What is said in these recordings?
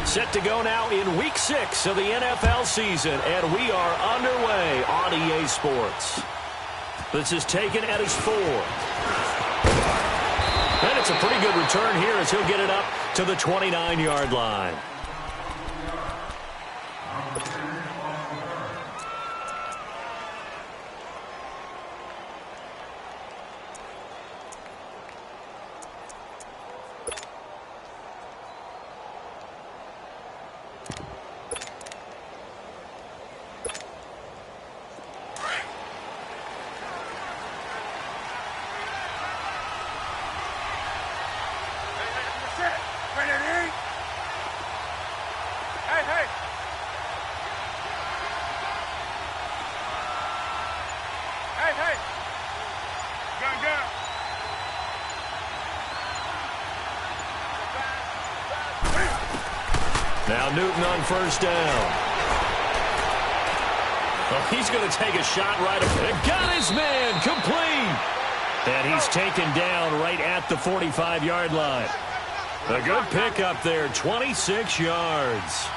Set to go now in Week 6 of the NFL season, and we are underway on EA Sports. This is taken at his 4. And it's a pretty good return here as he'll get it up to the 29-yard line. Now Newton on first down. Well, he's going to take a shot right up. And got his man complete. And he's taken down right at the 45-yard line. A good pickup there, 26 yards.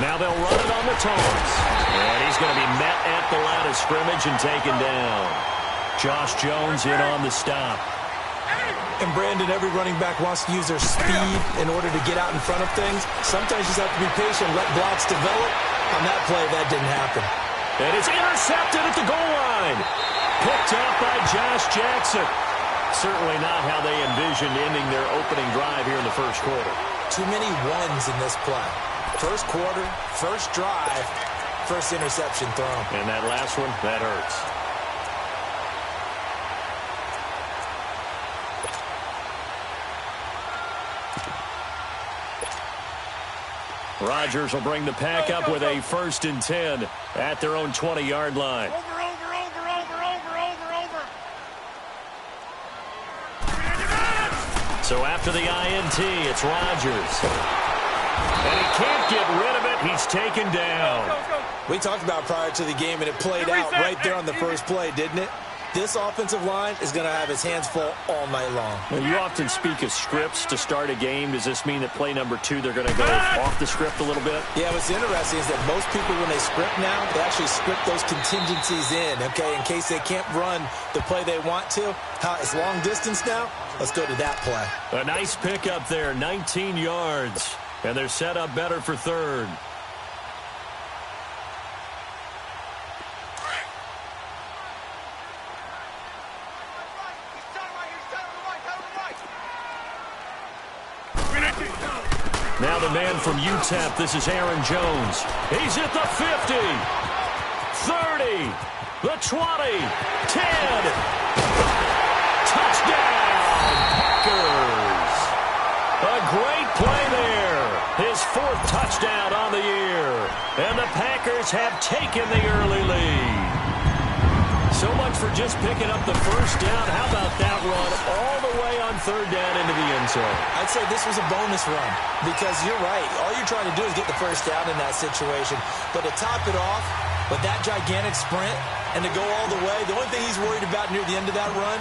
Now they'll run it on the toss. And he's going to be met at the line of scrimmage and taken down. Josh Jones in on the stop. And Brandon, every running back wants to use their speed in order to get out in front of things. Sometimes you just have to be patient, let blocks develop. On that play, that didn't happen. And it's intercepted at the goal line. Picked up by Josh Jackson. Certainly not how they envisioned ending their opening drive here in the first quarter. Too many ones in this play. First quarter, first drive, first interception thrown. And that last one, that hurts. Rodgers will bring the pack up with a 1st and 10 at their own 20-yard line. Over. So after the INT, it's Rodgers. And he can't get rid of it. He's taken down. We talked about prior to the game, and it played out right there on the first play, didn't it? This offensive line is going to have its hands full all night long. Well, you often speak of scripts to start a game. Does this mean that play number 2, they're going to go off the script a little bit? Yeah, what's interesting is that most people, when they script now, they actually script those contingencies in, okay, in case they can't run the play they want to. It's long distance now. Let's go to that play. A nice pickup there, 19 yards. And they're set up better for 3rd. Now the man from UTEP, this is Aaron Jones. He's at the 50, 30, the 20, 10. Touchdown, Packers. A great play there. His 4th touchdown on the year. And the Packers have taken the early lead. So much for just picking up the first down. How about that run all the way on 3rd down into the end zone? I'd say this was a bonus run because you're right. All you're trying to do is get the first down in that situation. But to top it off with that gigantic sprint and to go all the way, the only thing he's worried about near the end of that run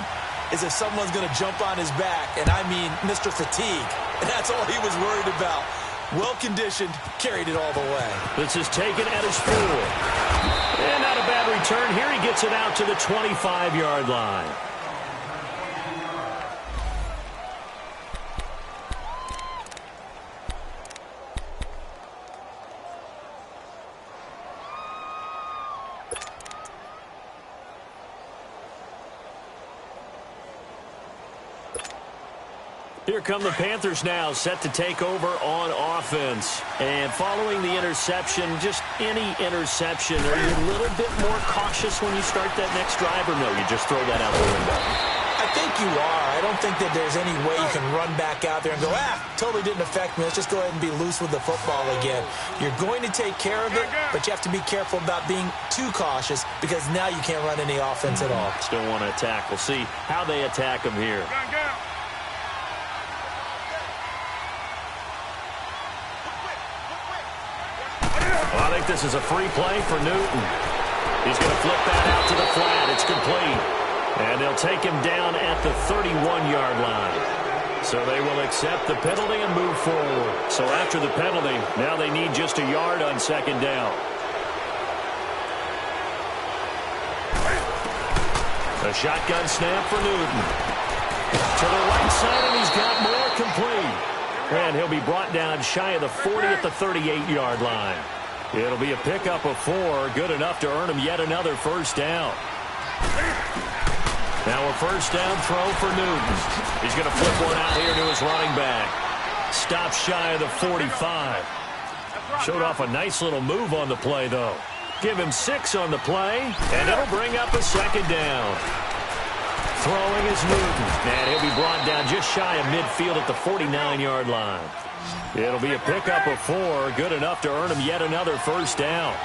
is if someone's going to jump on his back. And I mean Mr. Fatigue. And that's all he was worried about. Well-conditioned, carried it all the way. This is taken at his 4. And not a bad return here. He gets it out to the 25-yard line. Here come the Panthers now, set to take over on offense. And following the interception, just any interception, are you a little bit more cautious when you start that next drive, or no, you just throw that out the window? I think you are. I don't think that there's any way you can run back out there and go, totally didn't affect me. Let's just go ahead and be loose with the football again. You're going to take care of it, but you have to be careful about being too cautious because now you can't run any offense at all. Still want to attack. We'll see how they attack them here. I think this is a free play for Newton. He's going incomplete. And they'll take him down at the 31-yard line. So they will accept the penalty and move forward. So after the penalty, now they need just a yard on second down. A shotgun snap for Newton. To the right side, and he's got more, complete. And he'll be brought down shy of the 40 at the 38-yard line. It'll be a pickup of 4, good enough to earn him yet another first down. Now a first down throw for Newton. He's going to flip one out here to his running back. Stops shy of the 45. Showed off a nice little move on the play, though. Give him 6 on the play, and it'll bring up a second down. Throwing is Newton, and he'll be brought down just shy of midfield at the 49-yard line. It'll be a pickup of 4, good enough to earn him yet another first down.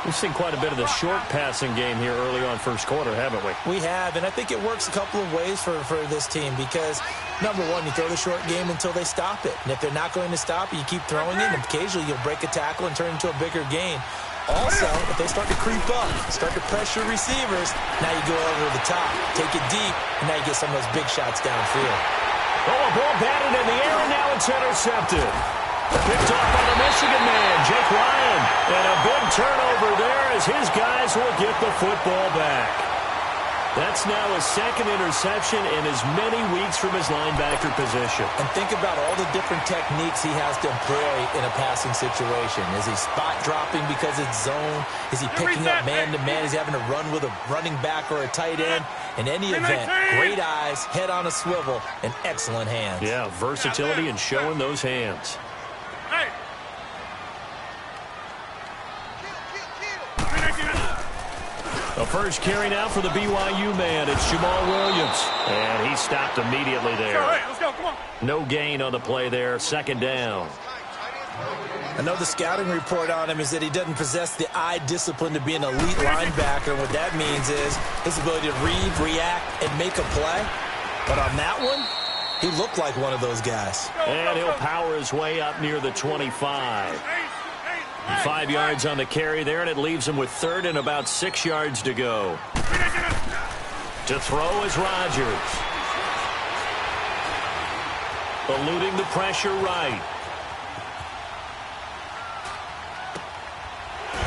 We've seen quite a bit of the short passing game here early on first quarter, haven't we? We have, and I think it works a couple of ways for this team because, number one, you throw the short game until they stop it. And if they're not going to stop it, you keep throwing it, and occasionally you'll break a tackle and turn it into a bigger gain. Also, if they start to creep up, start to pressure receivers, now you go over the top, take it deep, and now you get some of those big shots downfield. Oh, a ball batted in the air, and now it's intercepted. Picked off by the Michigan man, Jake Ryan. And a big turnover there as his guys will get the football back. That's now his second interception in as many weeks from his linebacker position. And think about all the different techniques he has to employ in a passing situation. Is he spot dropping because it's zone? Is he picking up man-to-man? Is he having to run with a running back or a tight end? In any event, great eyes, head on a swivel, and excellent hands. Yeah, versatility and showing those hands. The first carry now for the BYU man. It's Jamal Williams. And he stopped immediately there. Let's go, come on. No gain on the play there. Second down. I know the scouting report on him is that he doesn't possess the eye discipline to be an elite linebacker. And what that means is his ability to read, react, and make a play. But on that one, he looked like one of those guys. And he'll power his way up near the 25. 5 yards on the carry there, and it leaves him with third and about 6 yards to go. To throw is Rodgers. Eluding the pressure right.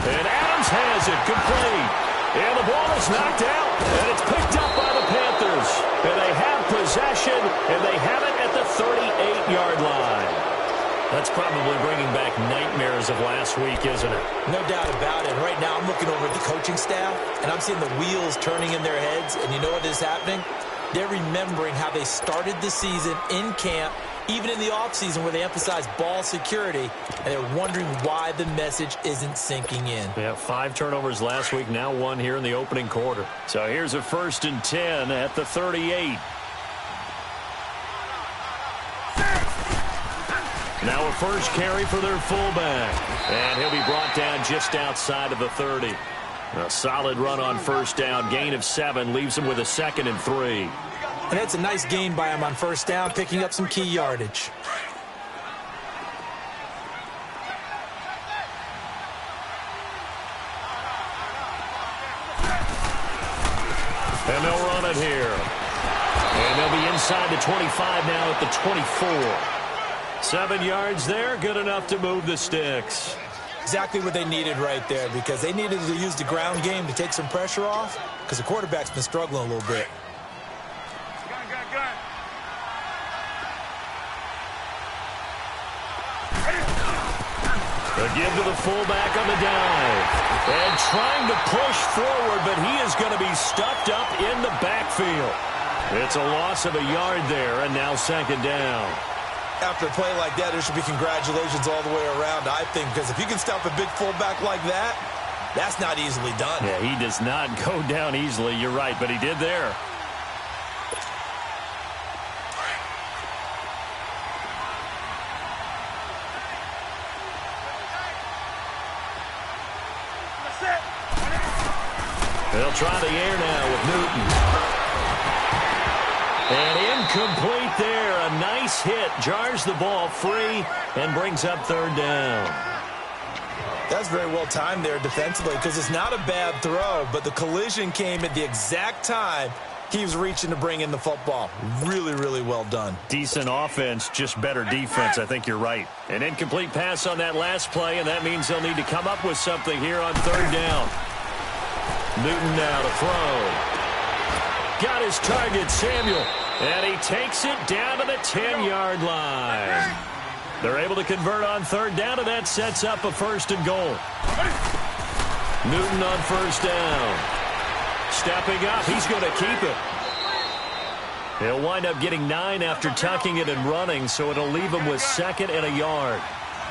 And Adams has it, complete. And the ball is knocked out, and it's picked up by the Panthers. And they have possession, and they have it at the 38-yard line. That's probably bringing back nightmares of last week, isn't it? No doubt about it. Right now, I'm looking over at the coaching staff, and I'm seeing the wheels turning in their heads. And you know what is happening? They're remembering how they started the season in camp, even in the offseason where they emphasized ball security, and they're wondering why the message isn't sinking in. Yeah, 5 turnovers last week, now 1 here in the opening quarter. So here's a 1st and 10 at the 38. Now a first carry for their fullback. And he'll be brought down just outside of the 30. A solid run on first down. Gain of 7 leaves him with a 2nd and 3. And that's a nice gain by him on first down, picking up some key yardage. And they'll run it here. And they'll be inside the 25 now at the 24. 7 yards there, good enough to move the sticks. Exactly what they needed right there, because they needed to use the ground game to take some pressure off, because the quarterback's been struggling a little bit. A give to the fullback on the dive. And trying to push forward, but he is going to be stuffed up in the backfield. It's a loss of a yard there, and now second down. After a play like that, there should be congratulations all the way around, I think, because if you can stop a big fullback like that, that's not easily done. Yeah, he does not go down easily. You're right, but he did there. They'll try the air now with Newton. And incomplete there. A nice hit. Jars the ball free and brings up third down. That's very well timed there defensively because it's not a bad throw, but the collision came at the exact time he was reaching to bring in the football. Really, really well done. Decent offense, just better defense. I think you're right. An incomplete pass on that last play, and that means they'll need to come up with something here on third down. Newton now to throw. Got his target, Samuel, and he takes it down to the 10-yard line. They're able to convert on third down, and that sets up a 1st and goal. Newton on 1st down. Stepping up, he's going to keep it. He'll wind up getting 9 after tucking it and running, so it'll leave him with 2nd and a yard.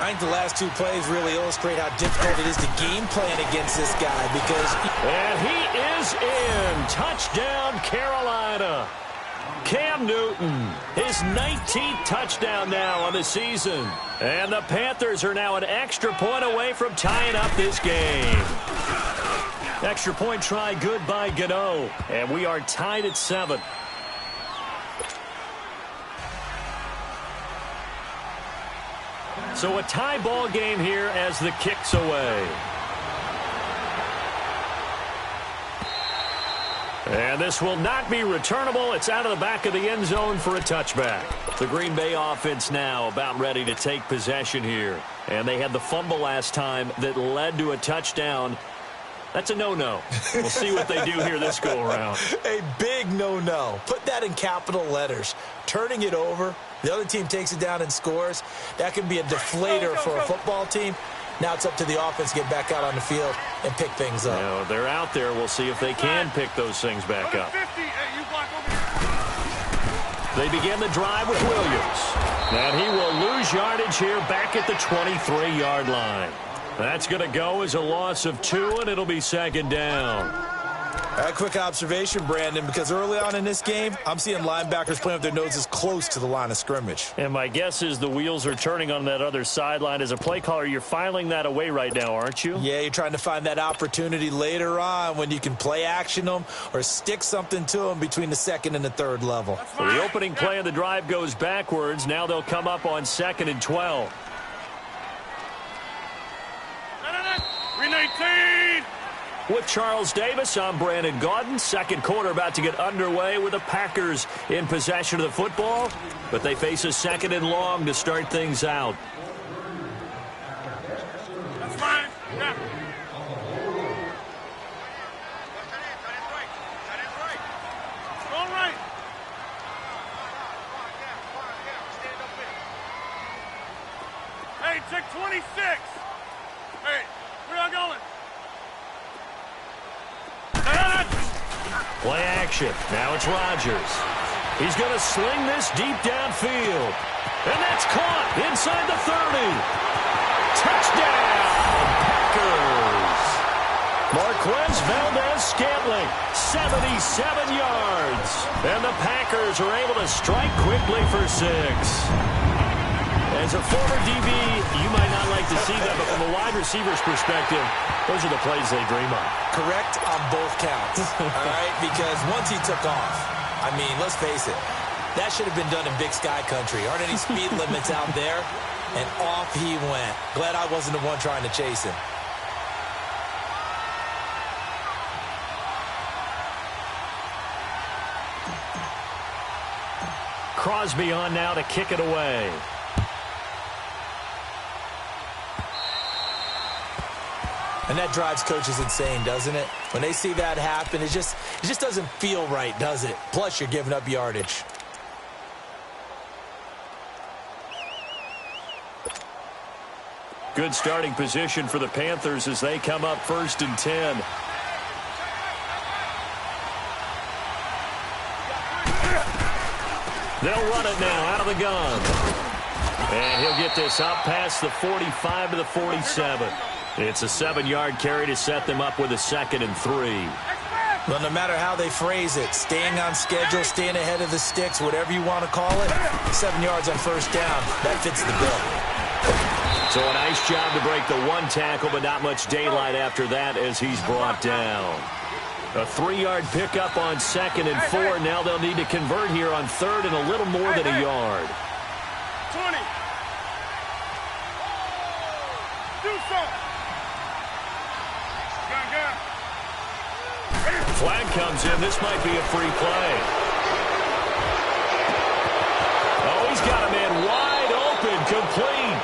I think the last 2 plays really illustrate how difficult it is to game plan against this guy because... And he is in. Touchdown, Carolina. Cam Newton, his 19th touchdown now on the season. And the Panthers are now an extra point away from tying up this game. Extra point try good by Gano. And we are tied at 7. So a tie ball game here as the kick's away. And this will not be returnable. It's out of the back of the end zone for a touchback. The Green Bay offense now about ready to take possession here. And they had the fumble last time that led to a touchdown. That's a no-no. We'll see what they do here this go-around. A big no-no. Put that in capital letters. Turning it over, the other team takes it down and scores. That can be a deflator for a football team. Now it's up to the offense to get back out on the field and pick things up. You know, they're out there. We'll see if they can pick those things back up. They begin the drive with Williams. And he will lose yardage here back at the 23-yard line. That's going to go as a loss of 2, and it'll be 2nd down. A quick observation, Brandon, because early on in this game, I'm seeing linebackers playing with their noses close to the line of scrimmage. And my guess is the wheels are turning on that other sideline. As a play caller, you're filing that away right now, aren't you? Yeah, you're trying to find that opportunity later on when you can play action them or stick something to them between the 2nd and the 3rd level. Well, the opening play of the drive goes backwards. Now they'll come up on 2nd and 12. 319. With Charles Davis, I'm Brandon Gaudin. 2nd quarter about to get underway with the Packers in possession of the football. But they face a 2nd and long to start things out. That's fine. Yeah. All right. Hey, check 26. Hey, where y'all going? Play action. Now it's Rodgers. He's going to sling this deep downfield. And that's caught inside the 30. Touchdown, Packers. Marquez Valdez-Scantling, 77 yards. And the Packers are able to strike quickly for 6. As a former DB, you might not like to see that, but from a wide receiver's perspective, those are the plays they dream of. Correct on both counts, all right? Because once he took off, I mean, let's face it, that should have been done in Big Sky Country. Aren't any speed limits out there? And off he went. Glad I wasn't the one trying to chase him. Crosby on now to kick it away. And that drives coaches insane, doesn't it? When they see that happen, it just doesn't feel right, does it? Plus, you're giving up yardage. Good starting position for the Panthers as they come up 1st and 10. They'll run it now out of the gun. And he'll get this up past the 45 to the 47. It's a 7-yard carry to set them up with a 2nd and 3. Well, no matter how they phrase it, staying on schedule, staying ahead of the sticks, whatever you want to call it, 7 yards on 1st down, that fits the bill. So a nice job to break the 1 tackle, but not much daylight after that as he's brought down. A 3-yard pickup on 2nd and 4. Now they'll need to convert here on 3rd and a little more than a yard. 20. Do something. Flag comes in. This might be a free play. Oh, he's got a man wide open, complete.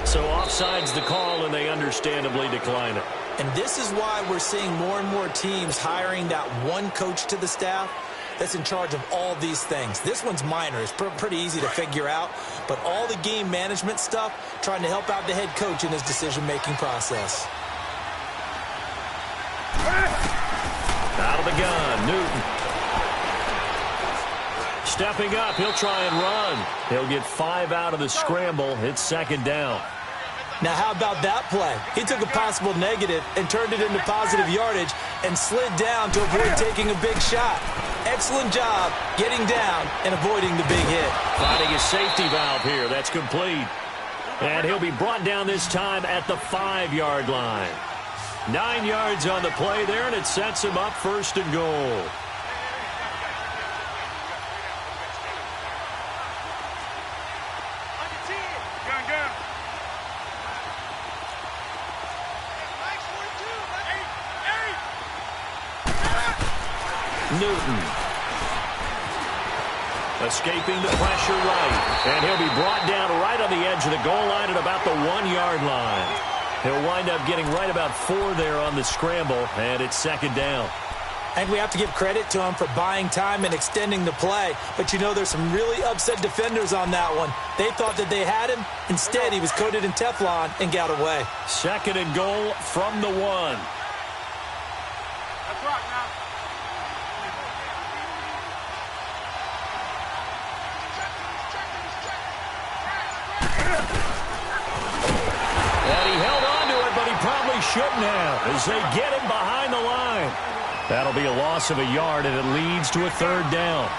So offside's the call, and they understandably decline it. And this is why we're seeing more and more teams hiring that one coach to the staff that's in charge of all these things. This one's minor. It's pretty easy to figure out. But all the game management stuff, trying to help out the head coach in his decision-making process. Out of the gun, Newton. Stepping up, he'll try and run. He'll get 5 out of the scramble. It's second down. Now, how about that play? He took a possible negative and turned it into positive yardage and slid down to avoid taking a big shot. Excellent job getting down and avoiding the big hit. Finding a safety valve here. That's complete. And he'll be brought down this time at the 5-yard line. 9 yards on the play there, and it sets him up first and goal. Newton. Escaping the pressure right. And he'll be brought down right on the edge of the goal line at about the 1-yard line. He'll wind up getting right about 4 there on the scramble, and it's second down. I think we have to give credit to him for buying time and extending the play. But, you know, there's some really upset defenders on that one. They thought that they had him. Instead, he was coated in Teflon and got away. Second and goal from the 1. Shouldn't have, as they get him behind the line. That'll be a loss of a yard, and it leads to a third down.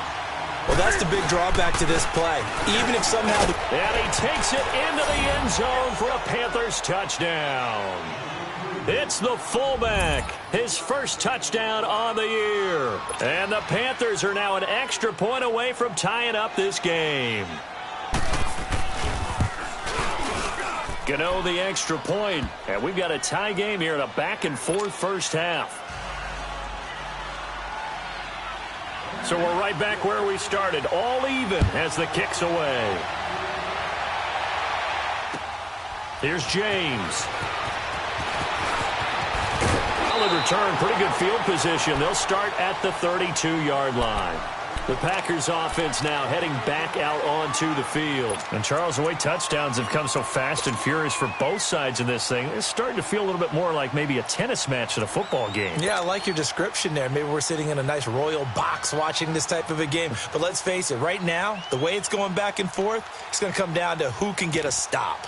Well, that's the big drawback to this play. Even if somehow... And he takes it into the end zone for a Panthers touchdown. It's the fullback, his first touchdown on the year. And the Panthers are now an extra point away from tying up this game. Gano the extra point, and we've got a tie game here in a back-and-forth first half. So we're right back where we started, all even as the kick's away. Here's James. Solid return, pretty good field position. They'll start at the 32-yard line. The Packers offense now heading back out onto the field. And Charles, the way touchdowns have come so fast and furious for both sides in this thing, it's starting to feel a little bit more like maybe a tennis match than a football game. Yeah, I like your description there. Maybe we're sitting in a nice royal box watching this type of a game. But let's face it, right now, the way it's going back and forth, it's going to come down to who can get a stop.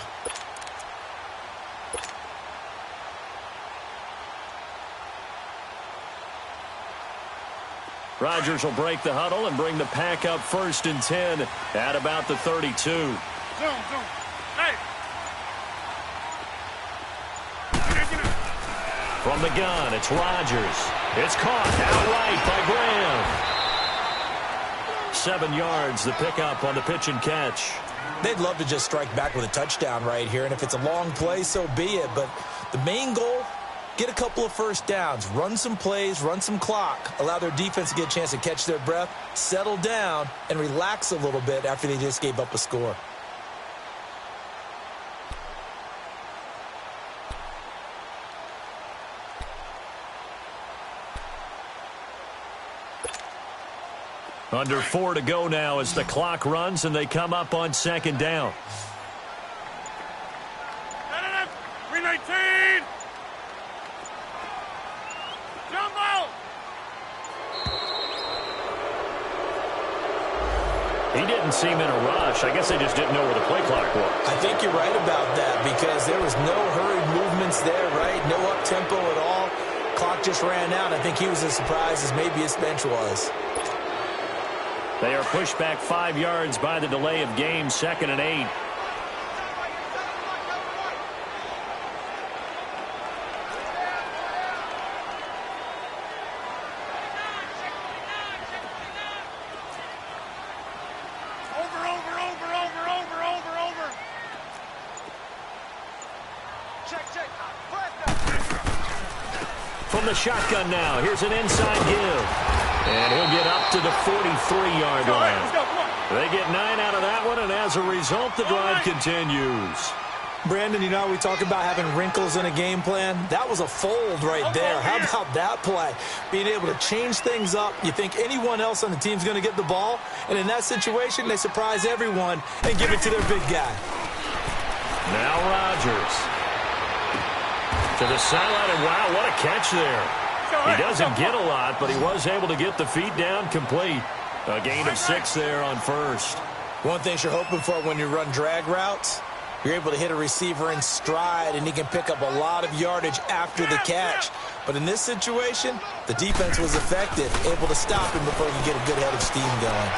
Rodgers will break the huddle and bring the pack up first and 10 at about the 32. Zoom. Hey. From the gun, it's Rodgers. It's caught outright by Graham. 7 yards, the pickup on the pitch and catch. They'd love to just strike back with a touchdown right here, and if it's a long play, so be it. But the main goal, get a couple of first downs, run some plays, run some clock, allow their defense to get a chance to catch their breath, settle down, and relax a little bit after they just gave up a score. Under 4 to go now as the clock runs and they come up on second down. 319! Jumbo! He didn't seem in a rush. I guess they just didn't know where the play clock was. I think you're right about that because there was no hurried movements there, right? No up-tempo at all. Clock just ran out. I think he was as surprised as maybe his bench was. They are pushed back 5 yards by the delay of game, 2nd and 8. From the shotgun now, here's an inside give. And he'll get up to the 43-yard line. They get 9 out of that one, and as a result, the drive continues. Brandon, you know how we talk about having wrinkles in a game plan? That was a fold right there. How about that play? Being able to change things up. You think anyone else on the team's going to get the ball, and in that situation, they surprise everyone and give it to their big guy. Now Rodgers. To the sideline, and wow, what a catch there. He doesn't get a lot, but he was able to get the feet down complete. A gain of 6 there on first. One thing you're hoping for when you run drag routes, you're able to hit a receiver in stride, and he can pick up a lot of yardage after the catch. But in this situation, the defense was effective, able to stop him before he could get a good head of steam going.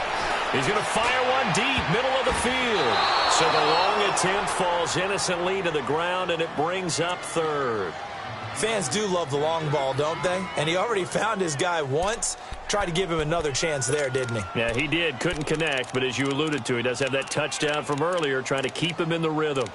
He's going to fire one deep, middle of the field. So the long attempt falls innocently to the ground, and it brings up third. Fans do love the long ball, don't they? And he already found his guy once. Tried to give him another chance there, didn't he? Yeah, he did. Couldn't connect, but as you alluded to, he does have that touchdown from earlier, trying to keep him in the rhythm.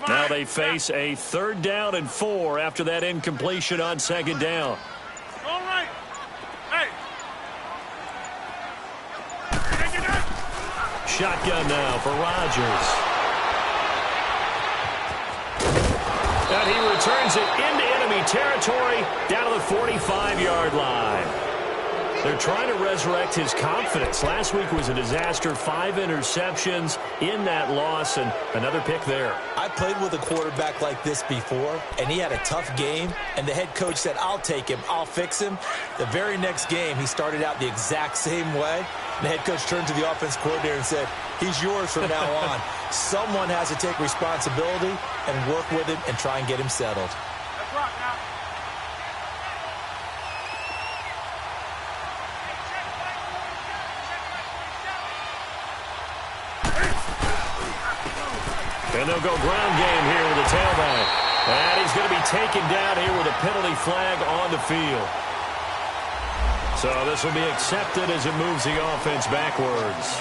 Now they face a 3rd down and 4 after that incompletion on 2nd down. All right. Hey. Shotgun now for Rodgers. And he returns it into enemy territory down to the 45-yard line. They're trying to resurrect his confidence. Last week was a disaster. 5 interceptions in that loss, and another pick there. I played with a quarterback like this before, and he had a tough game, and the head coach said, I'll take him, I'll fix him. The very next game, he started out the exact same way. And the head coach turned to the offense coordinator and said, he's yours from now on. Someone has to take responsibility and work with him and try and get him settled. That's right now. And they'll go ground game here with the tailback. And he's going to be taken down here with a penalty flag on the field. So this will be accepted as it moves the offense backwards.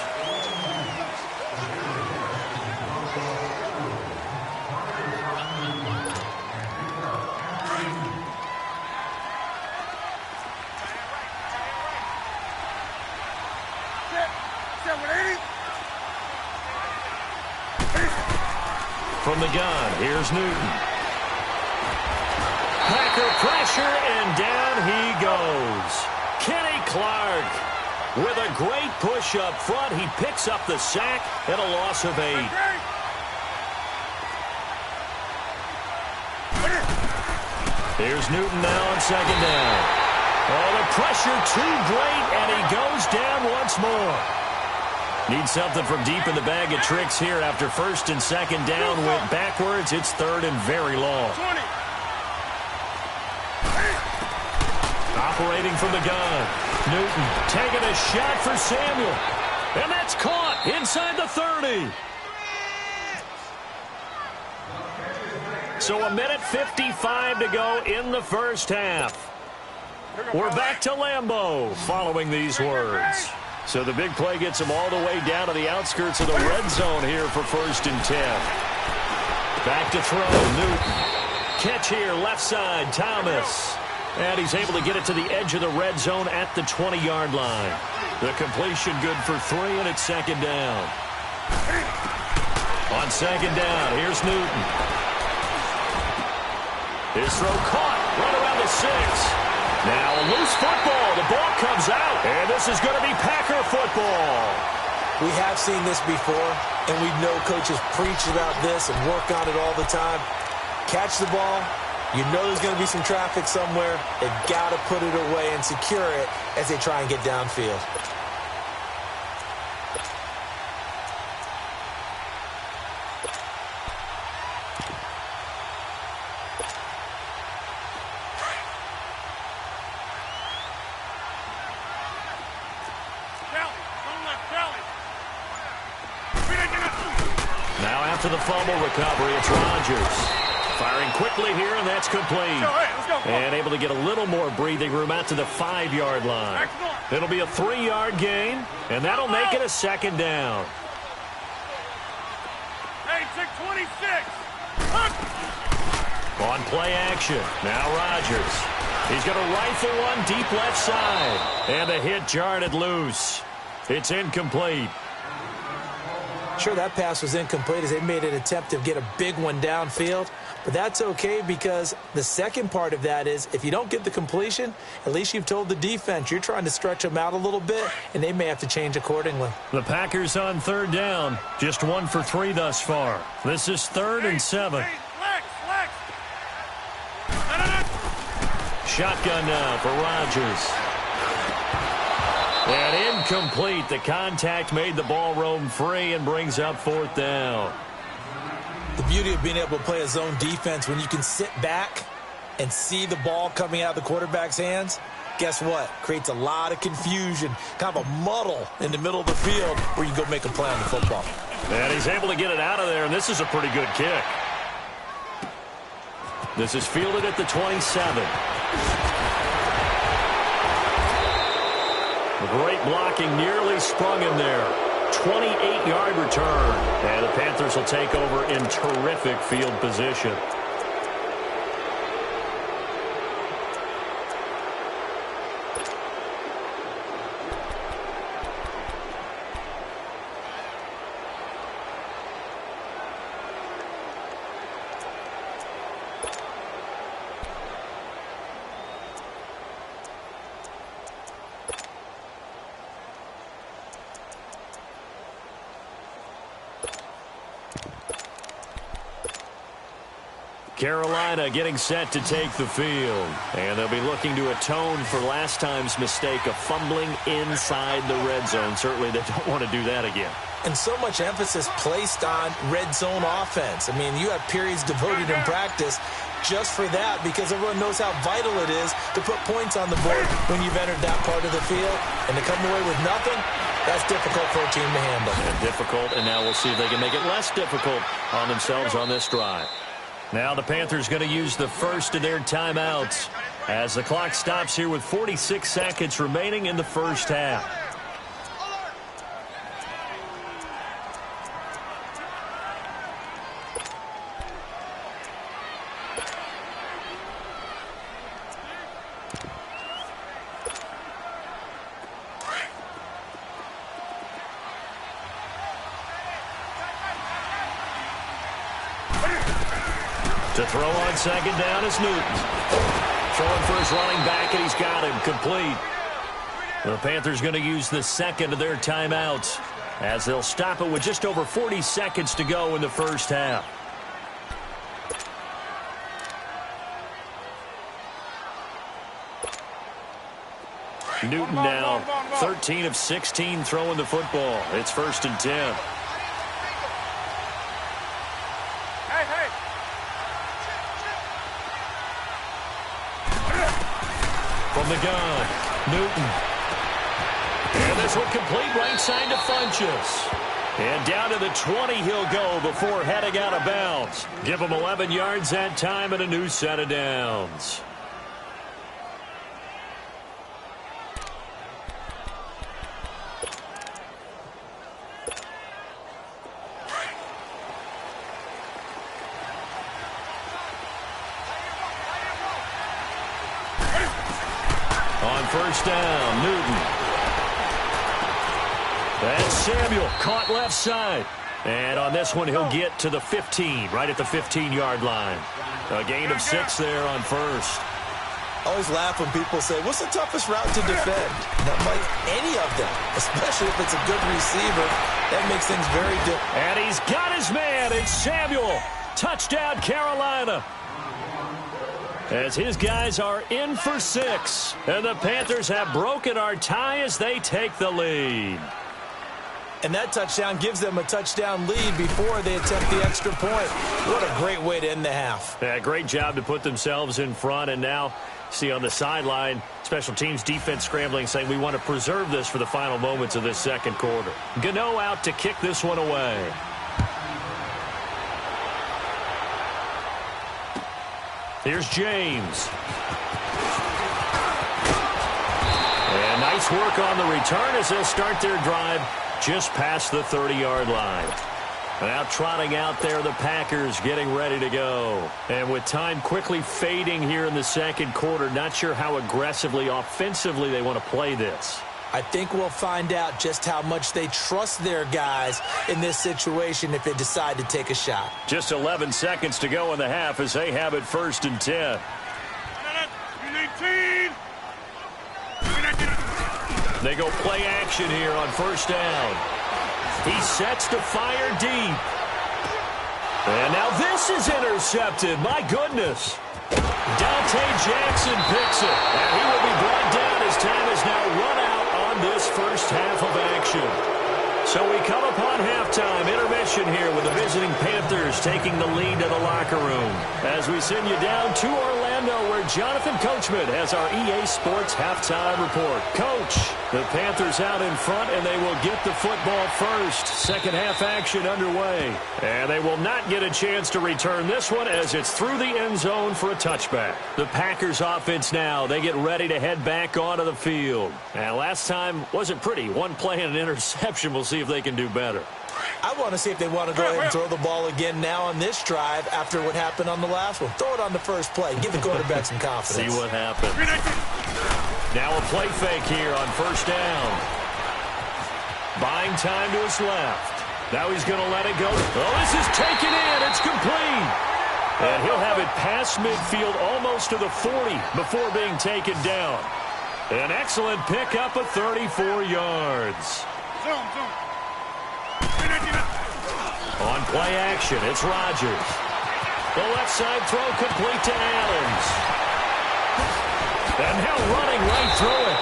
From the gun, here's Newton. Packer pressure, and down he goes. Kenny Clark with a great push up front. He picks up the sack and a loss of 8. Here's Newton now on 2nd down. Oh, the pressure too great, and he goes down once more. Needs something from deep in the bag of tricks here after 1st and 2nd down went backwards. It's 3rd and very long. Operating from the gun. Newton taking a shot for Samuel. And that's caught inside the 30. So 1:55 to go in the first half. We're back to Lambeau following these words. So the big play gets him all the way down to the outskirts of the red zone here for 1st and 10. Back to throw, Newton. Catch here, left side, Thomas. And he's able to get it to the edge of the red zone at the 20-yard line. The completion good for 3, and it's 2nd down. On 2nd down, here's Newton. His throw caught, right around the 6. Now a loose football. The ball comes out, and this is going to be Packer football. We have seen this before, and we know coaches preach about this and work on it all the time. Catch the ball. You know there's going to be some traffic somewhere. They've got to put it away and secure it as they try and get downfield. Now after the fumble recovery, it's Rodgers. Firing quickly here, and that's complete. Let's go. And able to get a little more breathing room out to the 5-yard line. It'll be a 3-yard gain, and that'll make it a second down. Hey, 626. On play action, now Rodgers. He's going to rifle one deep left side. And the hit jarred it loose. It's incomplete. Sure, that pass was incomplete as they made an attempt to get a big one downfield. But that's okay because the second part of that is if you don't get the completion, at least you've told the defense you're trying to stretch them out a little bit, and they may have to change accordingly. The Packers on 3rd down. Just 1 for 3 thus far. This is 3rd and 7. Flex. Shotgun now for Rodgers. And incomplete. The contact made the ball roam free and brings up 4th down. The beauty of being able to play a zone defense when you can sit back and see the ball coming out of the quarterback's hands, guess what? Creates a lot of confusion, kind of a muddle in the middle of the field where you go make a play on the football. And he's able to get it out of there, and this is a pretty good kick. This is fielded at the 27. Great blocking, nearly sprung him there. 28-yard return. And the Panthers will take over in terrific field position. Carolina getting set to take the field. And they'll be looking to atone for last time's mistake of fumbling inside the red zone. Certainly they don't want to do that again. And so much emphasis placed on red zone offense. I mean, you have periods devoted in practice just for that because everyone knows how vital it is to put points on the board when you've entered that part of the field. And to come away with nothing, that's difficult for a team to handle. And difficult, and now we'll see if they can make it less difficult on themselves on this drive. Now the Panthers going to use the first of their timeouts as the clock stops here with 46 seconds remaining in the first half. To throw on second down is Newton. Throwing for his running back, and he's got him complete. The Panthers going to use the second of their timeouts as they'll stop it with just over 40 seconds to go in the first half. Newton now 13 of 16 throwing the football. It's 1st and 10. From the gun, Newton. And this one complete right side to Funchess. And down to the 20 he'll go before heading out of bounds. Give him 11 yards that time and a new set of downs. First down, Newton. That's Samuel, caught left side. And on this one, he'll get to the 15, right at the 15-yard line. A gain of 6 there on first. I always laugh when people say, what's the toughest route to defend? Not like any of them, especially if it's a good receiver. That makes things very different. And he's got his man. It's Samuel. Touchdown, Carolina. As his guys are in for 6. And the Panthers have broken our tie as they take the lead. And that touchdown gives them a touchdown lead before they attempt the extra point. What a great way to end the half. Yeah, great job to put themselves in front. And now, see on the sideline, special teams defense scrambling, saying we want to preserve this for the final moments of this second quarter. Gano out to kick this one away. Here's James. And nice work on the return as they'll start their drive just past the 30-yard line. Now trotting out there, the Packers getting ready to go. And with time quickly fading here in the second quarter, not sure how aggressively, offensively they want to play this. I think we'll find out just how much they trust their guys in this situation if they decide to take a shot. Just 11 seconds to go in the half as they have it 1st and 10. They go play action here on 1st down. He sets to fire deep. And now this is intercepted. My goodness. Dante Jackson picks it. And he will be brought down as time is now run out on this first half of action. So we come upon halftime, intermission here with the visiting Panthers taking the lead to the locker room. As we send you down to Orlando where Jonathan Coachman has our EA Sports halftime report. Coach, the Panthers out in front and they will get the football first. Second half action underway. And they will not get a chance to return this one as it's through the end zone for a touchback. The Packers offense now, they get ready to head back onto the field. And last time wasn't pretty. One play and an interception. We'll see if they can do better. I want to see if they want to go ahead and throw the ball again now on this drive after what happened on the last one. Throw it on the first play. Give the quarterback some confidence. See what happens. Now a play fake here on 1st down. Buying time to his left. Now he's going to let it go. Oh, this is taken in. It's complete. And he'll have it past midfield almost to the 40 before being taken down. An excellent pickup of 34 yards. On play action, it's Rodgers. The left side throw complete to Adams. And now running right through it.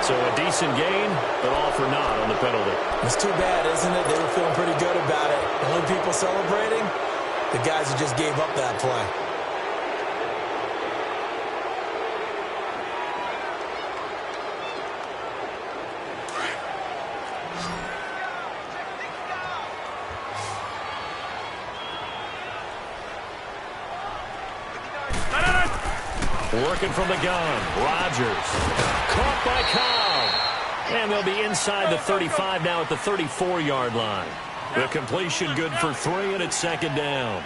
So a decent gain, but all for naught on the penalty. It's too bad, isn't it? They were feeling pretty good about it. The only people celebrating, the guys who just gave up that play. Working from the gun, Rodgers. Caught by Cobb. And they'll be inside the 35 now at the 34-yard line. The completion good for 3, and it's 2nd down.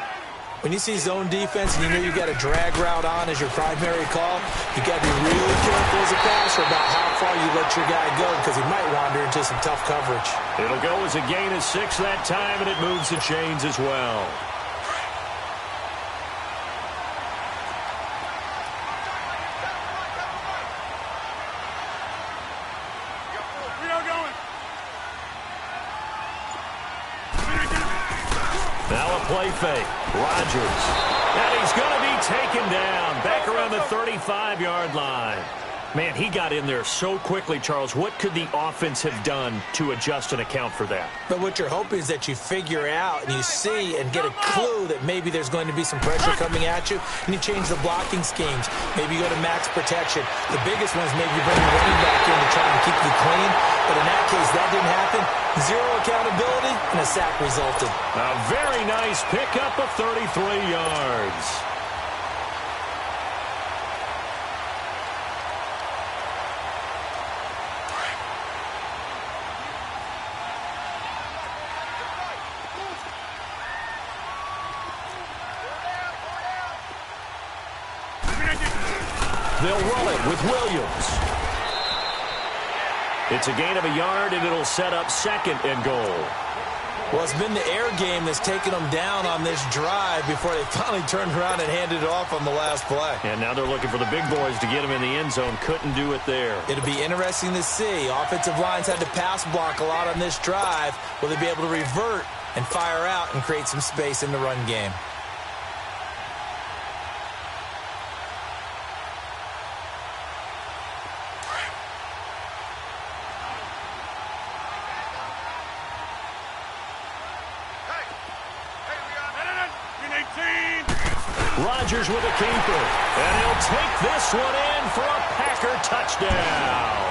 When you see zone defense and you know you've got a drag route on as your primary call, you've got to be really careful as a passer about how far you let your guy go because he might wander into some tough coverage. It'll go as a gain of 6 that time, and it moves the chains as well. Play fake. Rodgers. And he's going to be taken down back around the 35-yard line. Man, he got in there so quickly, Charles. What could the offense have done to adjust and account for that? But what you're hoping is that you figure out and you see and get a clue that maybe there's going to be some pressure coming at you, and you change the blocking schemes. Maybe you go to max protection. The biggest one is maybe you bring your running back in to try and keep you clean. But in that case, that didn't happen. 0 accountability, and a sack resulted. A very nice pickup of 33 yards. They'll run it with Williams. It's a gain of a yard, and it'll set up 2nd and goal. Well, it's been the air game that's taken them down on this drive before they finally turned around and handed it off on the last play. And now they're looking for the big boys to get them in the end zone. Couldn't do it there. It'll be interesting to see. Offensive lines had to pass block a lot on this drive. Will they be able to revert and fire out and create some space in the run game? Rodgers with a keeper, and he'll take this one in for a Packer touchdown.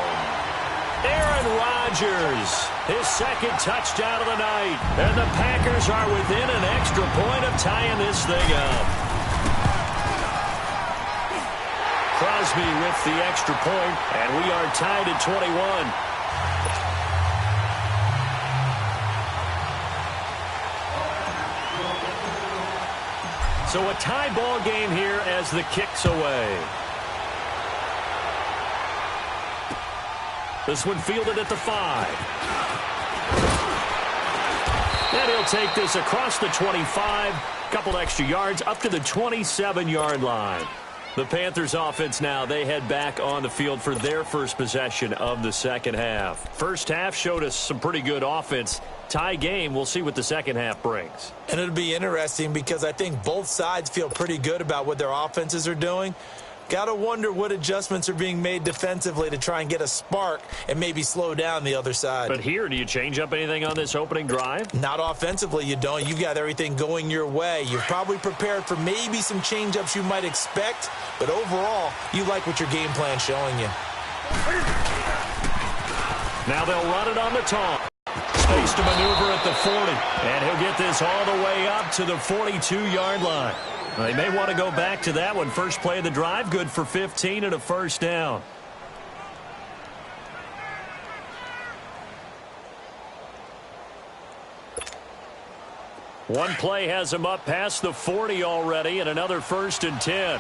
Aaron Rodgers, his second touchdown of the night. And the Packers are within an extra point of tying this thing up. Crosby with the extra point, and we are tied at 21. So a tie ball game here as the kick's away. This one fielded at the 5. And he'll take this across the 25. Couple extra yards up to the 27-yard line. The Panthers offense now, they head back on the field for their first possession of the second half. First half showed us some pretty good offense. Tie game, we'll see what the second half brings. And it'll be interesting because I think both sides feel pretty good about what their offenses are doing. Got to wonder what adjustments are being made defensively to try and get a spark and maybe slow down the other side. But here, do you change up anything on this opening drive? Not offensively, you don't. You've got everything going your way. You're probably prepared for maybe some change-ups you might expect, but overall, you like what your game plan's showing you. Now they'll run it on the taunt. Space to maneuver at the 40, and he'll get this all the way up to the 42-yard line. They may want to go back to that one. First play of the drive, good for 15 and a first down. One play has him up past the 40 already, and another 1st and 10.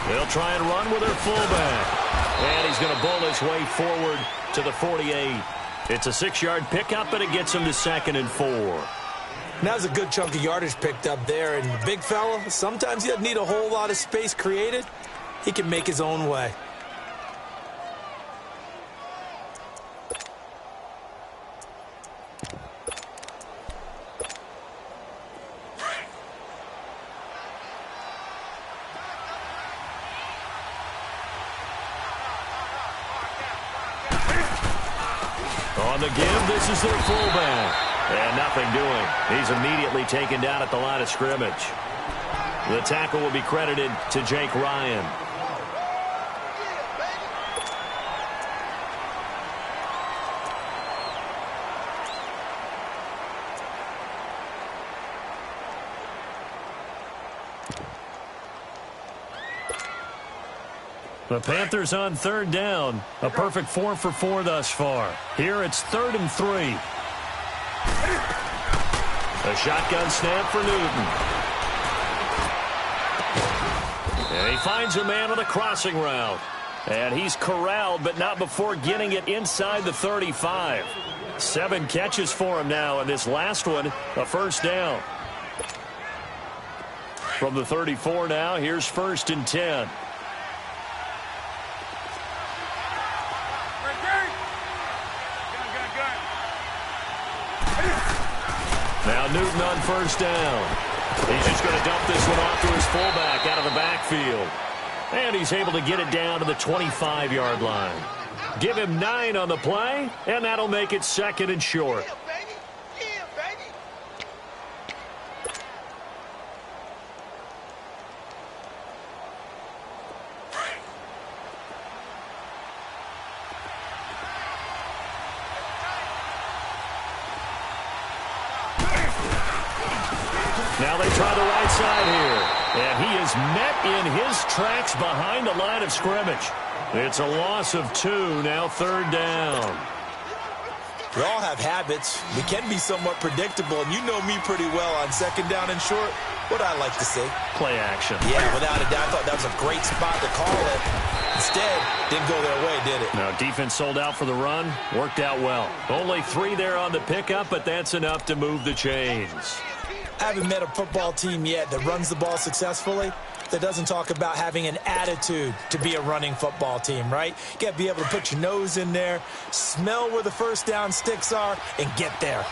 They'll try and run with their fullback. And he's going to bowl his way forward to the 48. It's a 6-yard pickup, and it gets him to 2nd and 4. That was a good chunk of yardage picked up there. And the big fella, sometimes he doesn't need a whole lot of space created. He can make his own way. On the give, this is their fullback. And nothing doing. He's immediately taken down at the line of scrimmage. The tackle will be credited to Jake Ryan. The Panthers on 3rd down. A perfect 4 for 4 thus far. Here it's 3rd and 3. A shotgun snap for Newton. And he finds a man on a crossing route. And he's corralled, but not before getting it inside the 35. 7 catches for him now, and this last one, a first down. From the 34 now, here's 1st and 10. Now Newton on 1st down. He's just going to dump this one off to his fullback out of the backfield. And he's able to get it down to the 25-yard line. Give him 9 on the play, and that'll make it 2nd and short. Now they try the right side here. And he is met in his tracks behind the line of scrimmage. It's a loss of 2, now 3rd down. We all have habits. We can be somewhat predictable, and you know me pretty well on 2nd down and short. What I like to see. Play action. Yeah, without a doubt. I thought that was a great spot to call it. Instead, didn't go their way, did it? No, defense sold out for the run. Worked out well. Only 3 there on the pickup, but that's enough to move the chains. I haven't met a football team yet that runs the ball successfully that doesn't talk about having an attitude to be a running football team, right? You got to be able to put your nose in there, smell where the first down sticks are, and get there.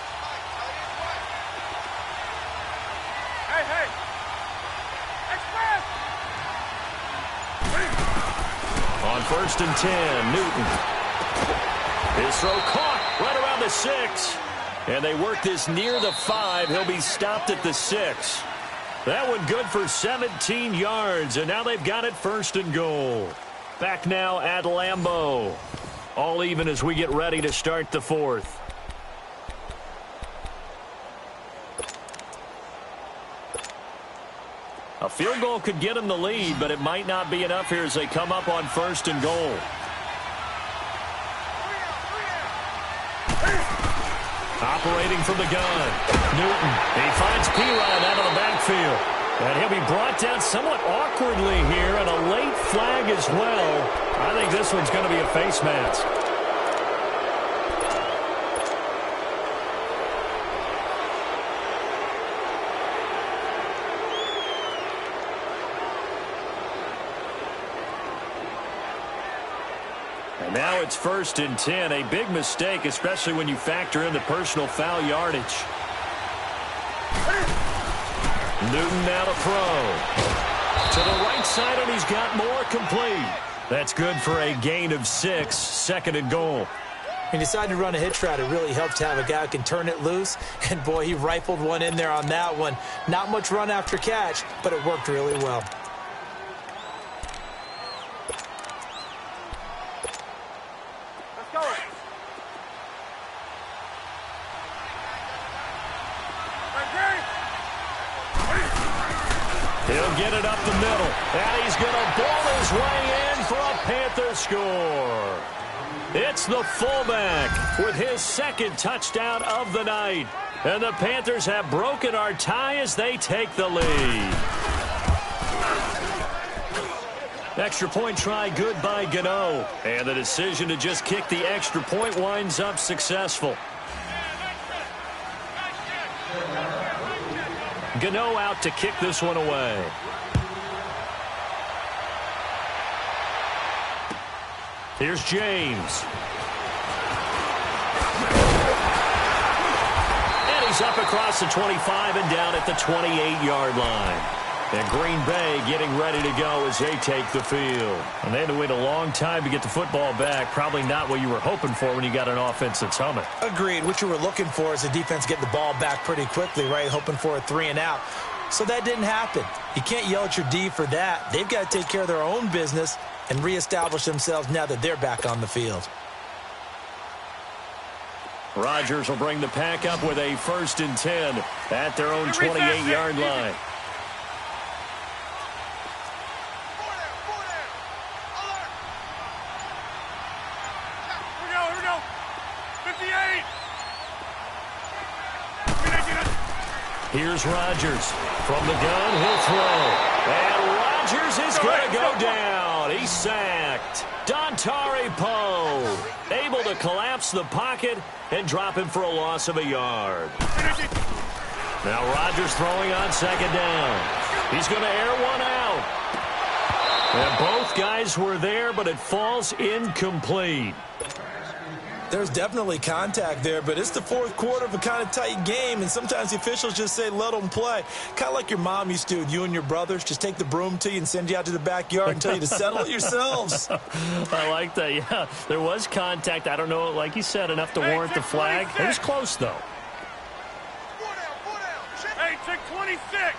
Hey! Express! On 1st and 10, Newton. His throw caught right around the 6. And they work this near the 5. He'll be stopped at the 6. That one good for 17 yards, and now they've got it 1st and goal. Back now at Lambeau. All even as we get ready to start the 4th. A field goal could get them the lead, but it might not be enough here as they come up on 1st and goal. Operating from the gun. Newton. He finds P-Ryan out of the backfield. And he'll be brought down somewhat awkwardly here, and a late flag as well. I think this one's going to be a face mask. And now it's 1st and 10. A big mistake, especially when you factor in the personal foul yardage. Newton now to throw. To the right side, and he's got more complete. That's good for a gain of 6, 2nd and goal. He decided to run a hitch route. It really helps to have a guy who can turn it loose. And, boy, he rifled one in there on that one. Not much run after catch, but it worked really well. He'll get it up the middle, and he's going to ball his way in for a Panther score. It's the fullback with his 2nd touchdown of the night. And the Panthers have broken our tie as they take the lead. Extra point try good by Gano. And the decision to just kick the extra point winds up successful. Gano out to kick this one away. Here's James. And he's up across the 25 and down at the 28-yard line. And Green Bay getting ready to go as they take the field. And they had to wait a long time to get the football back. Probably not what you were hoping for when you got an offense that's humming. Agreed. What you were looking for is the defense getting the ball back pretty quickly, right? Hoping for a 3 and out. So that didn't happen. You can't yell at your D for that. They've got to take care of their own business and reestablish themselves now that they're back on the field. Rodgers will bring the pack up with a 1st and 10 at their own 28-yard line. Here's Rodgers. From the gun, he'll throw. And Rodgers is going to go down. He's sacked. Dontari Poe able to collapse the pocket and drop him for a loss of a yard. Now Rodgers throwing on 2nd down. He's going to air one out. And both guys were there, but it falls incomplete. There's definitely contact there, but it's the 4th quarter of a kind of tight game, and sometimes the officials just say, let them play. Kind of like your mom used to with you and your brothers. Just take the broom to you and send you out to the backyard and tell you to settle it yourselves. I like that, yeah. There was contact. I don't know, like you said, enough to warrant the flag. It was close, though. Hey, check 26.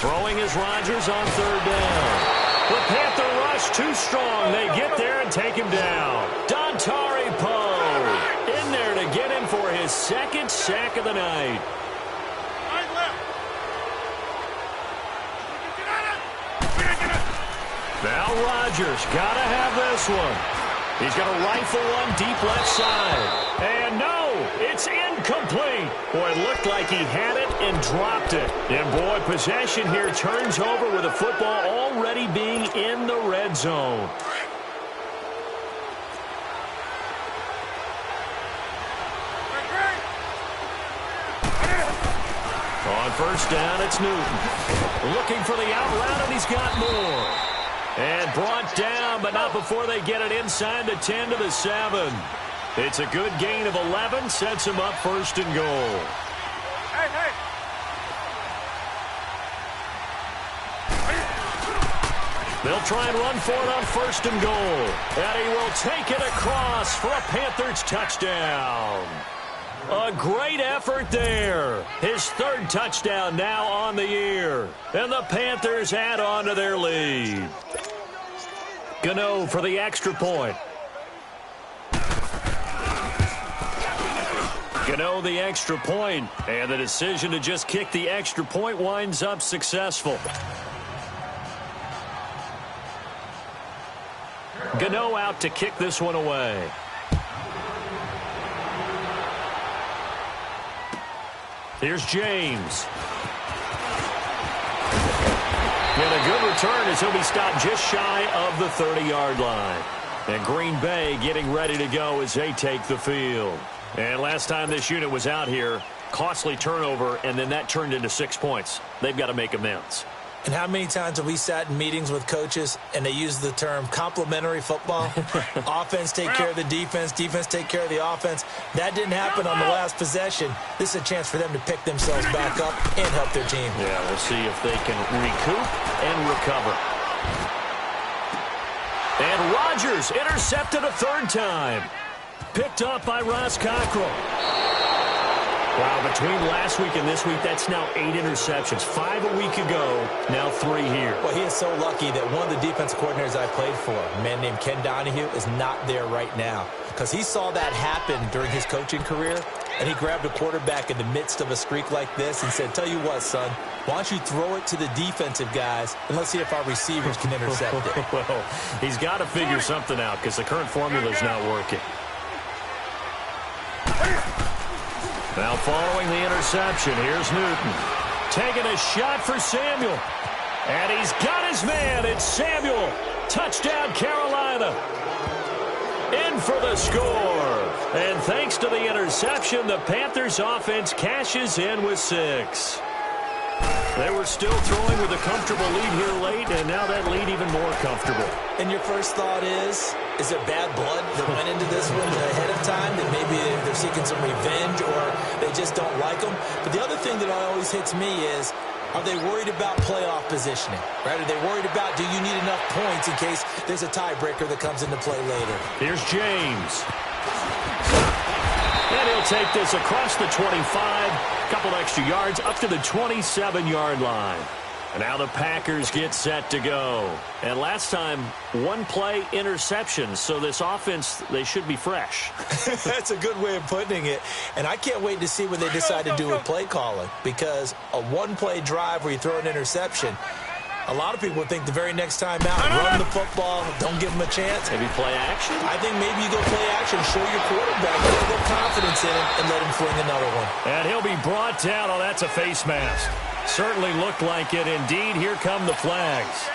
Throwing is Rodgers on 3rd down. The Panther rush too strong. They get there and take him down. Dontari Poe in there to get him for his 2nd sack of the night. Now Rodgers got to have this one. He's going to rifle one deep left side. And no, it's incomplete. Boy, it looked like he had it and dropped it. And boy, possession here turns over with the football already being in the red zone. On 1st down, it's Newton. Looking for the out route, and he's got more. And brought down, but not before they get it inside the 10 to the 7. It's a good gain of 11, sets him up 1st and goal. Hey, hey. They'll try and run for it on 1st and goal. And he will take it across for a Panthers touchdown. A great effort there. His third touchdown now on the year. And the Panthers add on to their lead. Gano for the extra point. Gano the extra point, and the decision to just kick the extra point winds up successful. Gano out to kick this one away. Here's James. And a good return as he'll be stopped just shy of the 30-yard line. And Green Bay getting ready to go as they take the field. And last time this unit was out here, costly turnover, and then that turned into 6 points. They've got to make amends. And how many times have we sat in meetings with coaches and they use the term complementary football? Offense take care of the defense, defense take care of the offense. That didn't happen on the last possession. This is a chance for them to pick themselves back up and help their team. Yeah, we'll see if they can recoup and recover. And Rodgers intercepted a third time. Picked up by Ross Cockrell. Wow, between last week and this week, that's now 8 interceptions. 5 a week ago, now 3 here. Well, he is so lucky that one of the defense coordinators I played for, a man named Ken Donahue, is not there right now. Because he saw that happen during his coaching career, and he grabbed a quarterback in the midst of a streak like this and said, tell you what, son, why don't you throw it to the defensive guys, and let's see if our receivers can intercept it. Well, he's got to figure something out because the current formula is not working. Now following the interception, here's Newton. Taking a shot for Samuel. And he's got his man. It's Samuel. Touchdown, Carolina. In for the score. And thanks to the interception, the Panthers offense cashes in with 6. They were still throwing with a comfortable lead here late, and now that lead even more comfortable. And your first thought is there bad blood that went into this one ahead of time, that maybe they're seeking some revenge or they just don't like them? But the other thing that always hits me is, are they worried about playoff positioning? Right? Are they worried about, do you need enough points in case there's a tiebreaker that comes into play later? Here's James. And he'll take this across the 25, a couple extra yards, up to the 27-yard line. And now the Packers get set to go. And last time, one play interception, so this offense, they should be fresh. That's a good way of putting it. And I can't wait to see what they decide to do with play calling, because a one-play drive where you throw an interception, a lot of people would think the very next time out, run the football, don't give them a chance. Maybe play action? I think maybe you go play action, show your quarterback, get a little confidence in him, and let him fling another one. And he'll be brought down. Oh, that's a face mask. Certainly looked like it. Indeed, here come the flags.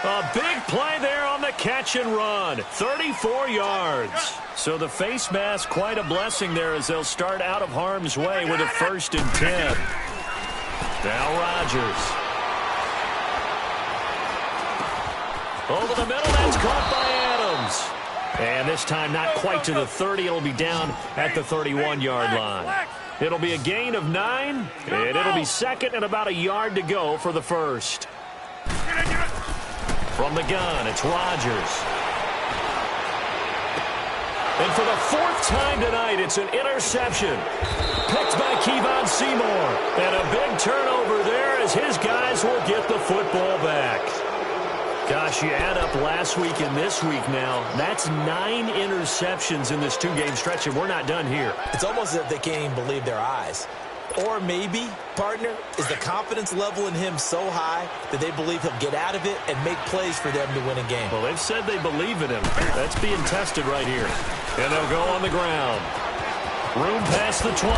A big play there on the catch and run. 34 yards. So the face mask, quite a blessing there as they'll start out of harm's way with a 1st and 10. Now Rodgers. Over the middle, that's caught by Adams. And this time not quite to the 30. It'll be down at the 31-yard line. It'll be a gain of 9, and it'll be 2nd and about a yard to go for the 1st. From the gun, it's Rodgers. And for the 4th time tonight, it's an interception. Picked by Kevon Seymour. And a big turnover there as his guys will get the football back. Gosh, you add up last week and this week now, that's 9 interceptions in this 2-game stretch, and we're not done here. It's almost as if they can't even believe their eyes. Or maybe, partner, is the confidence level in him so high that they believe he'll get out of it and make plays for them to win a game. Well, they've said they believe in him. That's being tested right here. And they'll go on the ground. Room past the 20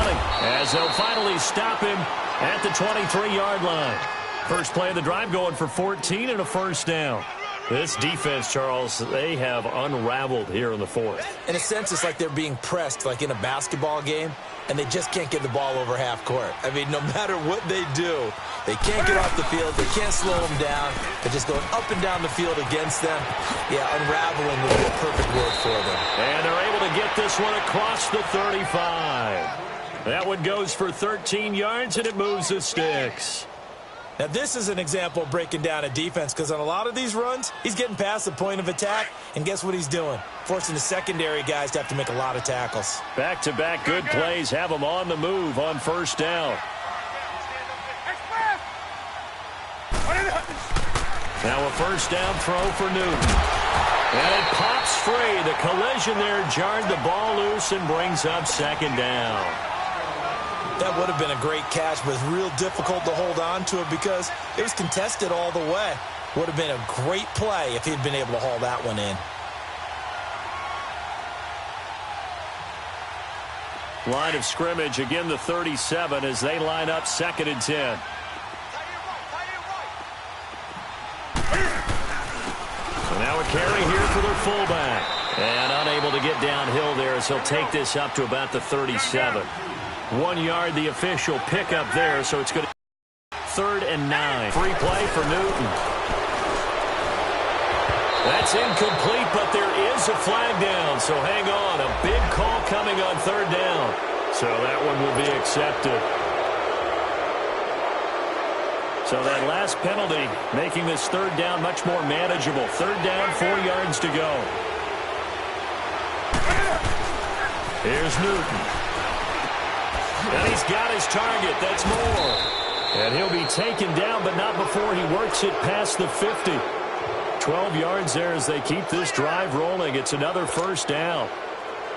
as they'll finally stop him at the 23-yard line. First play of the drive going for 14 and a 1st down. This defense, Charles, they have unraveled here in the 4th. In a sense, it's like they're being pressed like in a basketball game, and they just can't get the ball over half court. I mean, no matter what they do, they can't get off the field. They can't slow them down. They're just going up and down the field against them. Yeah, unraveling would be a perfect word for them. And they're able to get this one across the 35. That one goes for 13 yards, and it moves the sticks. Now, this is an example of breaking down a defense because on a lot of these runs, he's getting past the point of attack, and guess what he's doing? Forcing the secondary guys to have to make a lot of tackles. Back-to-back good plays have him on the move on first down. Now a first down throw for Newton. And it pops free. The collision there jarred the ball loose and brings up second down. That would have been a great catch, but it's real difficult to hold on to it because it was contested all the way. Would have been a great play if he'd been able to haul that one in. Line of scrimmage, again the 37 as they line up 2nd and 10. So now a carry here for their fullback. And unable to get downhill there as he'll take this up to about the 37. 1 yard, the official pickup there, so it's going to be 3rd and 9. Free play for Newton. That's incomplete, but there is a flag down, so hang on. A big call coming on 3rd down. So that one will be accepted. So that last penalty making this 3rd down much more manageable. 3rd down, 4 yards to go. Here's Newton. And he's got his target. That's more. And he'll be taken down, but not before he works it past the 50. 12 yards there as they keep this drive rolling. It's another first down.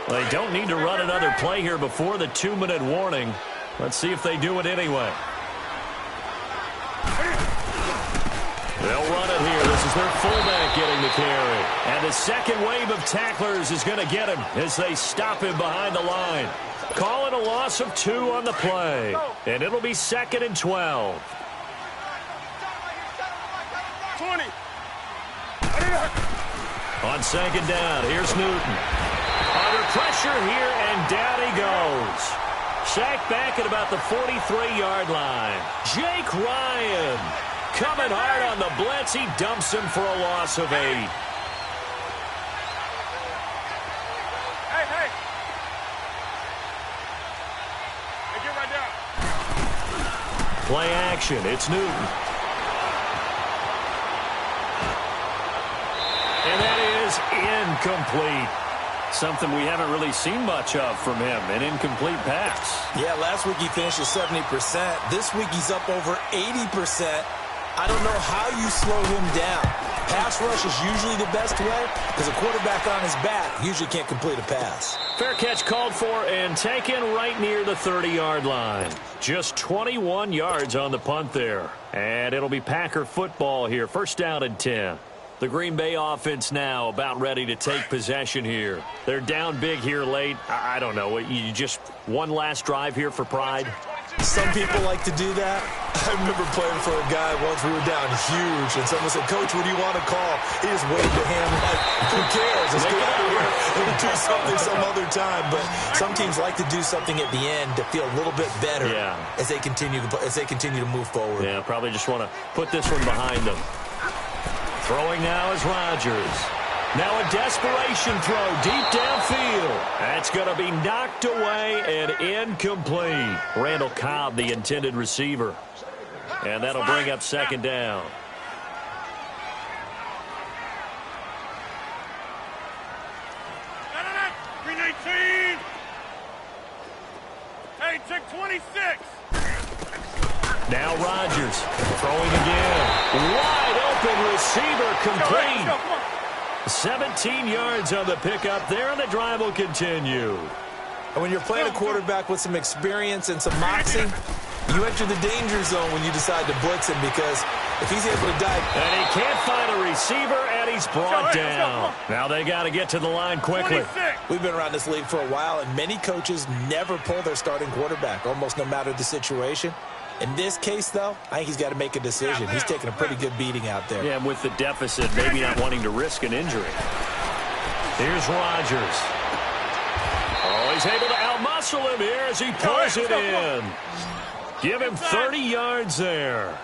They don't need to run another play here before the 2-minute warning. Let's see if they do it anyway. They'll run it here. This is their fullback getting the carry. And the second wave of tacklers is going to get him as they stop him behind the line. Calling a loss of 2 on the play. And it'll be 2nd and 12. 20. On 2nd down, here's Newton. Under pressure here, and down he goes. Sacked back at about the 43-yard line. Jake Ryan coming hard on the blitz. He dumps him for a loss of 8. Play action. It's Newton. And that is incomplete. Something we haven't really seen much of from him. An incomplete pass. Yeah, last week he finished at 70%. This week he's up over 80%. I don't know how you slow him down. Pass rush is usually the best way because a quarterback on his back usually can't complete a pass. Fair catch called for and taken right near the 30-yard line. Just 21 yards on the punt there. And it'll be Packer football here. First down and 10. The Green Bay offense now about ready to take possession here. They're down big here late. I don't know. You just one last drive here for pride? Some people like to do that. I remember playing for a guy once. We were down huge, and someone said, "Coach, what do you want to call?" He just waved a hand like, "Who cares? Let's get out of here. We'll do something some other time." But some teams like to do something at the end to feel a little bit better as they continue to move forward. Yeah, probably just want to put this one behind them. Throwing now is Rodgers. Now a desperation throw deep downfield. That's going to be knocked away and incomplete. Randall Cobb, the intended receiver. And that'll bring up 2nd down. Hey, check 26. Now Rodgers throwing again. Wide open receiver complete. 17 yards on the pickup there, and the drive will continue. And when you're playing a quarterback with some experience and some moxie, you enter the danger zone when you decide to blitz him because if he's able to dive. And he can't find a receiver, and he's brought down. Now they got to get to the line quickly. We've been around this league for a while, and many coaches never pull their starting quarterback, almost no matter the situation. In this case, though, I think he's got to make a decision. He's taking a pretty good beating out there. Yeah, and with the deficit, maybe not wanting to risk an injury. Here's Rodgers. Oh, he's able to outmuscle him here as he pulls it in. Give him 30 yards there.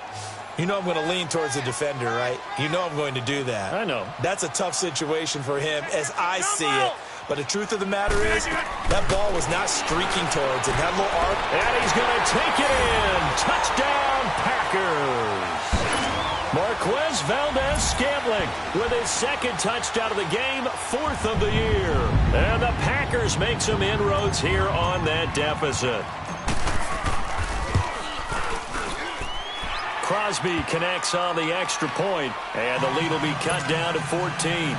You know I'm going to lean towards the defender, right? You know I'm going to do that. I know. That's a tough situation for him as I see it. But the truth of the matter is, that ball was not streaking towards him. That little arc. And he's going to take it in. Touchdown, Packers. Packers. Marquez Valdez-Scantling with his second touchdown of the game, 4th of the year. And the Packers make some inroads here on that deficit. Crosby connects on the extra point, and the lead will be cut down to 14.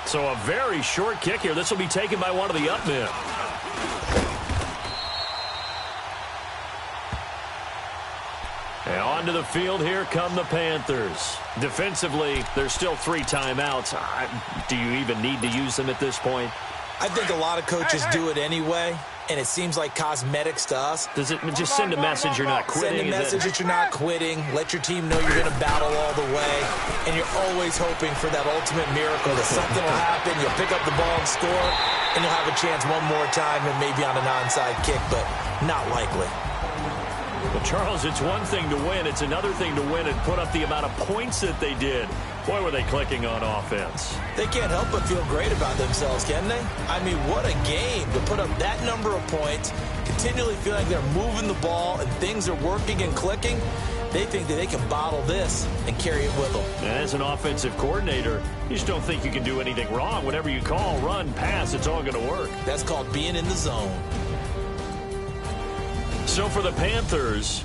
So a very short kick here. This will be taken by one of the up men. And onto the field, here come the Panthers. Defensively, there's still 3 timeouts. Do you even need to use them at this point? I think a lot of coaches do it anyway, and it seems like cosmetics to us. Does it just send a message you're not quitting? Send a message that you're not quitting. Let your team know you're going to battle all the way, and you're always hoping for that ultimate miracle that something will happen, you'll pick up the ball and score, and you'll have a chance one more time and maybe on an onside kick, but not likely. Well, Charles, it's one thing to win. It's another thing to win and put up the amount of points that they did. Boy, were they clicking on offense. They can't help but feel great about themselves, can they? I mean, what a game to put up that number of points, continually feel like they're moving the ball and things are working and clicking. They think that they can bottle this and carry it with them. As an offensive coordinator, you just don't think you can do anything wrong. Whatever you call, run, pass, it's all going to work. That's called being in the zone. So for the Panthers,